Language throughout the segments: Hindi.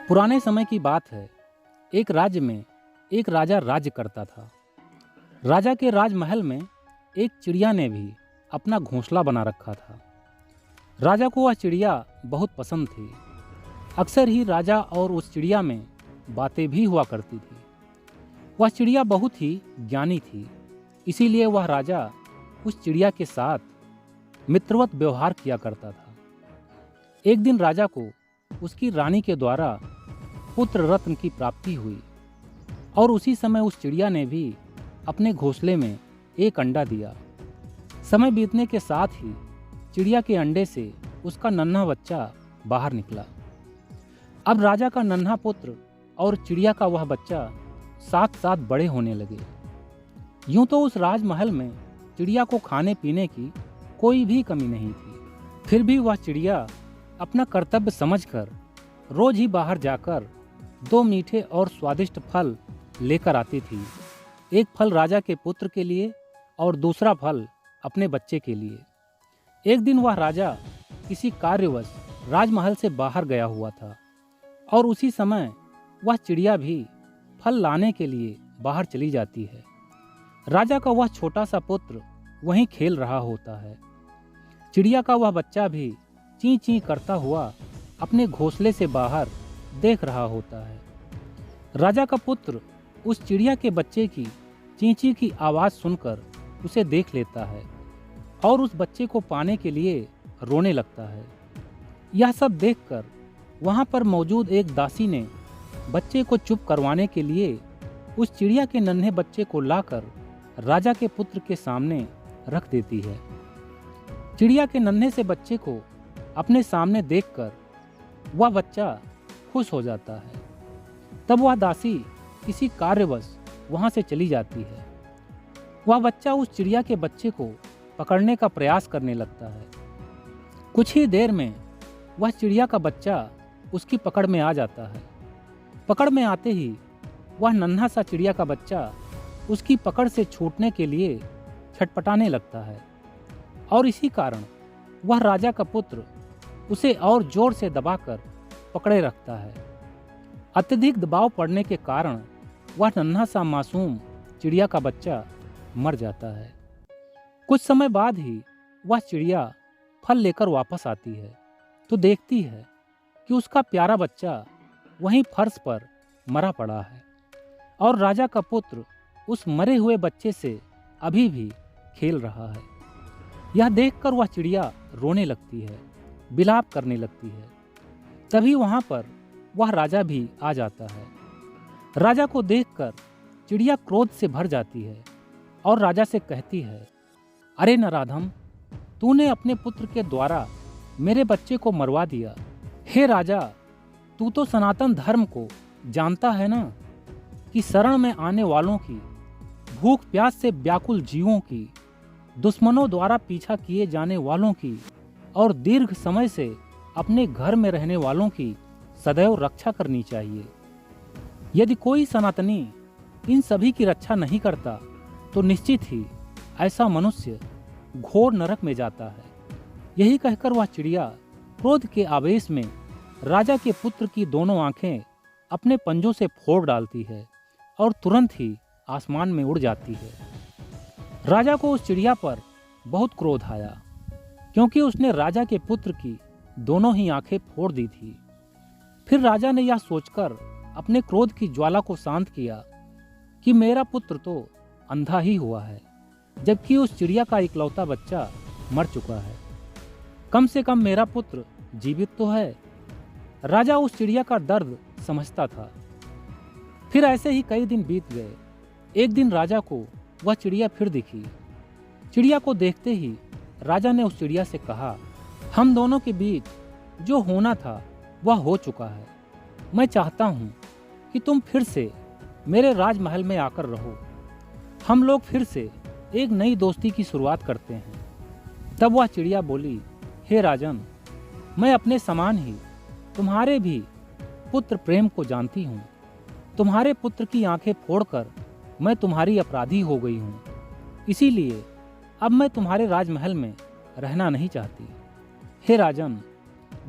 पुराने समय की बात है। एक राज्य में एक राजा राज्य करता था। राजा के राजमहल में एक चिड़िया ने भी अपना घोंसला बना रखा था। राजा को वह चिड़िया बहुत पसंद थी। अक्सर ही राजा और उस चिड़िया में बातें भी हुआ करती थी। वह चिड़िया बहुत ही ज्ञानी थी, इसीलिए वह राजा उस चिड़िया के साथ मित्रवत व्यवहार किया करता था। एक दिन राजा को उसकी रानी के द्वारा पुत्र रत्न की प्राप्ति हुई और उसी समय उस चिड़िया ने भी अपने घोंसले में एक अंडा दिया। समय बीतने के साथ ही चिड़िया के अंडे से उसका नन्हा बच्चा बाहर निकला। अब राजा का नन्हा पुत्र और चिड़िया का वह बच्चा साथ साथ बड़े होने लगे। यूं तो उस राजमहल में चिड़िया को खाने पीने की कोई भी कमी नहीं थी, फिर भी वह चिड़िया अपना कर्तव्य समझकर रोज ही बाहर जाकर दो मीठे और स्वादिष्ट फल लेकर आती थी। एक फल राजा के पुत्र के लिए और दूसरा फल अपने बच्चे के लिए। एक दिन वह राजा किसी कार्यवश राजमहल से बाहर गया हुआ था और उसी समय वह चिड़िया भी फल लाने के लिए बाहर चली जाती है। राजा का वह छोटा सा पुत्र वहीं खेल रहा होता है। चिड़िया का वह बच्चा भी ची ची करता हुआ अपने घोंसले से बाहर देख रहा होता है। राजा का पुत्र उस चिड़िया के बच्चे की चींची की आवाज़ सुनकर उसे देख लेता है और उस बच्चे को पाने के लिए रोने लगता है। यह सब देखकर वहाँ पर मौजूद एक दासी ने बच्चे को चुप करवाने के लिए उस चिड़िया के नन्हे बच्चे को लाकर राजा के पुत्र के सामने रख देती है। चिड़िया के नन्हे से बच्चे को अपने सामने देखकर वह बच्चा खुश हो जाता है। तब वह दासी किसी कार्यवश वहां से चली जाती है। वह बच्चा उस चिड़िया के बच्चे को पकड़ने का प्रयास करने लगता है। कुछ ही देर में वह चिड़िया का बच्चा उसकी पकड़ में आ जाता है। पकड़ में आते ही वह नन्हा सा चिड़िया का बच्चा उसकी पकड़ से छूटने के लिए छटपटाने लगता है और इसी कारण वह राजा का पुत्र उसे और जोर से दबाकर पकड़े रखता है। अत्यधिक दबाव पड़ने के कारण वह नन्हा सा मासूम चिड़िया का बच्चा मर जाता है। कुछ समय बाद ही वह चिड़िया फल लेकर वापस आती है तो देखती है कि उसका प्यारा बच्चा वहीं फर्श पर मरा पड़ा है और राजा का पुत्र उस मरे हुए बच्चे से अभी भी खेल रहा है। यह देखकर वह चिड़िया रोने लगती है, विलाप करने लगती है। तभी वहां पर वह राजा भी आ जाता है। राजा को देखकर चिड़िया क्रोध से भर जाती है और राजा से कहती है, अरे नराधम, तूने अपने पुत्र के द्वारा मेरे बच्चे को मरवा दिया। हे राजा, तू तो सनातन धर्म को जानता है ना कि शरण में आने वालों की, भूख प्यास से व्याकुल जीवों की, दुश्मनों द्वारा पीछा किए जाने वालों की और दीर्घ समय से अपने घर में रहने वालों की सदैव रक्षा करनी चाहिए। यदि कोई सनातनी इन सभी की रक्षा नहीं करता तो निश्चित ही ऐसा मनुष्य घोर नरक में जाता है। यही कहकर वह चिड़िया क्रोध के आवेश में राजा के पुत्र की दोनों आंखें अपने पंजों से फोड़ डालती है और तुरंत ही आसमान में उड़ जाती है। राजा को उस चिड़िया पर बहुत क्रोध आया क्योंकि उसने राजा के पुत्र की दोनों ही आंखें फोड़ दी थी। फिर राजा ने यह सोचकर अपने क्रोध की ज्वाला को शांत किया कि मेरा पुत्र तो अंधा ही हुआ है, जबकि उस चिड़िया का इकलौता बच्चा मर चुका है। कम से कम मेरा पुत्र जीवित तो है। राजा उस चिड़िया का दर्द समझता था। फिर ऐसे ही कई दिन बीत गए। एक दिन राजा को वह चिड़िया फिर दिखी। चिड़िया को देखते ही राजा ने उस चिड़िया से कहा, हम दोनों के बीच जो होना था वह हो चुका है। मैं चाहता हूँ कि तुम फिर से मेरे राजमहल में आकर रहो। हम लोग फिर से एक नई दोस्ती की शुरुआत करते हैं। तब वह चिड़िया बोली, हे राजन, मैं अपने समान ही तुम्हारे भी पुत्र प्रेम को जानती हूँ। तुम्हारे पुत्र की आंखें फोड़कर मैं तुम्हारी अपराधी हो गई हूँ, इसीलिए अब मैं तुम्हारे राजमहल में रहना नहीं चाहती। हे राजन,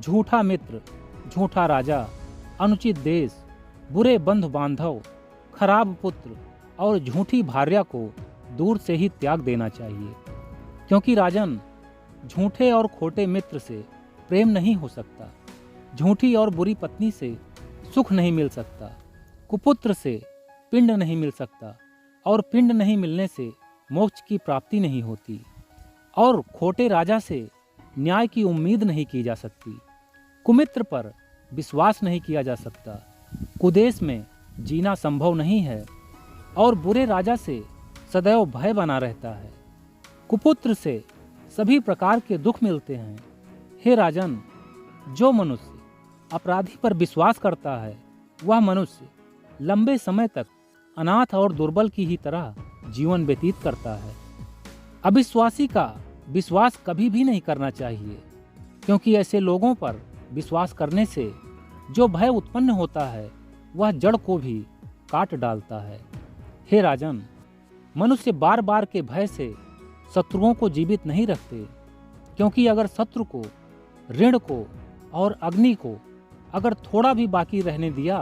झूठा मित्र, झूठा राजा अनुचित देश, बुरे बंधु बांधव, खराब पुत्र और झूठी भार्या को दूर से ही त्याग देना चाहिए, क्योंकि राजन, झूठे और खोटे मित्र से प्रेम नहीं हो सकता, झूठी और बुरी पत्नी से सुख नहीं मिल सकता, कुपुत्र से पिंड नहीं मिल सकता और पिंड नहीं मिलने से मोक्ष की प्राप्ति नहीं होती, और खोटे राजा से न्याय की उम्मीद नहीं की जा सकती, कुमित्र पर विश्वास नहीं किया जा सकता, कुदेश में जीना संभव नहीं है और बुरे राजा से सदैव भय बना रहता है। कुपुत्र से सभी प्रकार के दुख मिलते हैं। हे राजन, जो मनुष्य अपराधी पर विश्वास करता है वह मनुष्य लंबे समय तक अनाथ और दुर्बल की ही तरह जीवन व्यतीत करता है। अविश्वासी का विश्वास कभी भी नहीं करना चाहिए, क्योंकि ऐसे लोगों पर विश्वास करने से जो भय उत्पन्न होता है वह जड़ को भी काट डालता है। हे राजन, मनुष्य बार बार के भय से शत्रुओं को जीवित नहीं रखते, क्योंकि अगर शत्रु को, ऋण को और अग्नि को अगर थोड़ा भी बाकी रहने दिया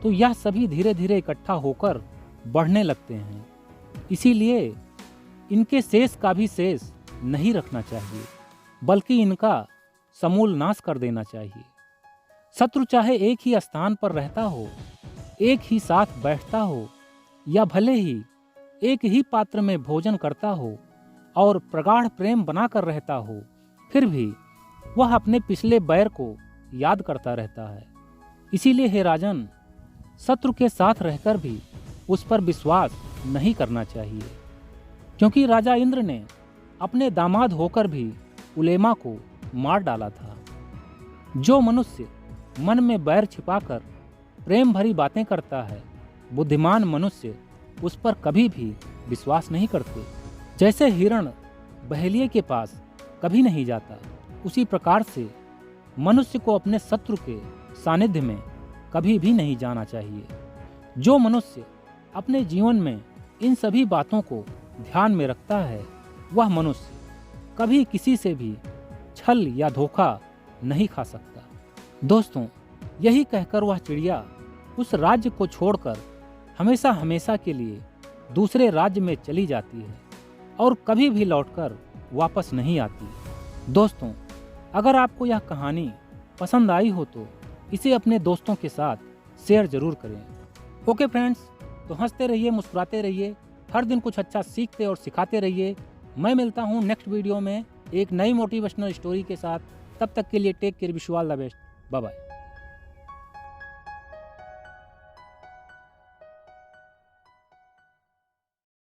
तो यह सभी धीरे धीरे इकट्ठा होकर बढ़ने लगते हैं। इसीलिए इनके शेष का भी शेष नहीं रखना चाहिए, बल्कि इनका समूल नाश कर देना चाहिए। शत्रु चाहे एक ही स्थान पर रहता हो, एक ही साथ बैठता हो, या भले ही एक ही पात्र में भोजन करता हो और प्रगाढ़ प्रेम बनाकर रहता हो, फिर भी वह अपने पिछले बैर को याद करता रहता है। इसीलिए हे राजन, शत्रु के साथ रहकर भी उस पर विश्वास नहीं करना चाहिए, क्योंकि राजा इंद्र ने अपने दामाद होकर भी उलेमा को मार डाला था। जो मनुष्य मन में बैर छिपाकर प्रेम भरी बातें करता है, बुद्धिमान मनुष्य उस पर कभी भी विश्वास नहीं करते। जैसे हिरण बहेलिये के पास कभी नहीं जाता, उसी प्रकार से मनुष्य को अपने शत्रु के सानिध्य में कभी भी नहीं जाना चाहिए। जो मनुष्य अपने जीवन में इन सभी बातों को ध्यान में रखता है, वह मनुष्य कभी किसी से भी छल या धोखा नहीं खा सकता। दोस्तों, यही कहकर वह चिड़िया उस राज्य को छोड़कर हमेशा हमेशा के लिए दूसरे राज्य में चली जाती है और कभी भी लौटकर वापस नहीं आती। दोस्तों, अगर आपको यह कहानी पसंद आई हो तो इसे अपने दोस्तों के साथ शेयर जरूर करें। ओके फ्रेंड्स, तो हंसते रहिए, मुस्कुराते रहिए, हर दिन कुछ अच्छा सीखते और सिखाते रहिए। मैं मिलता हूँ नेक्स्ट वीडियो में एक नई मोटिवेशनल स्टोरी के साथ। तब तक के लिए take care, wish you all the best, bye bye.